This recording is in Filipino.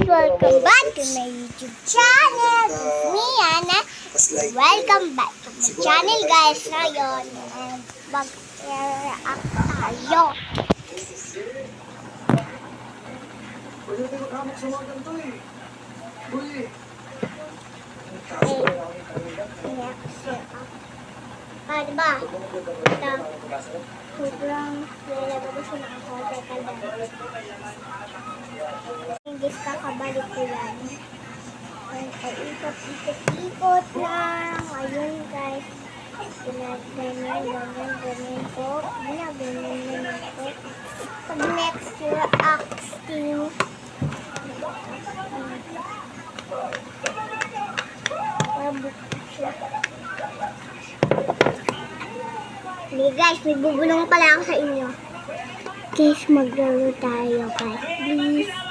welcome back to my YouTube channel. It's me, Ana. Welcome back to my channel, guys. Ngayon, mag-react tayo. Diba? Ito, sobrang lalabas ko siya nakakawag ka lang. Hindi kakabalik ko yan. Ikot-ikot lang. Ayun, guys. Ganyan po. Ganyan po. Pag next reacting, hey guys, may bubulong pala ako sa inyo. Guys, maglaro tayo, guys. Please.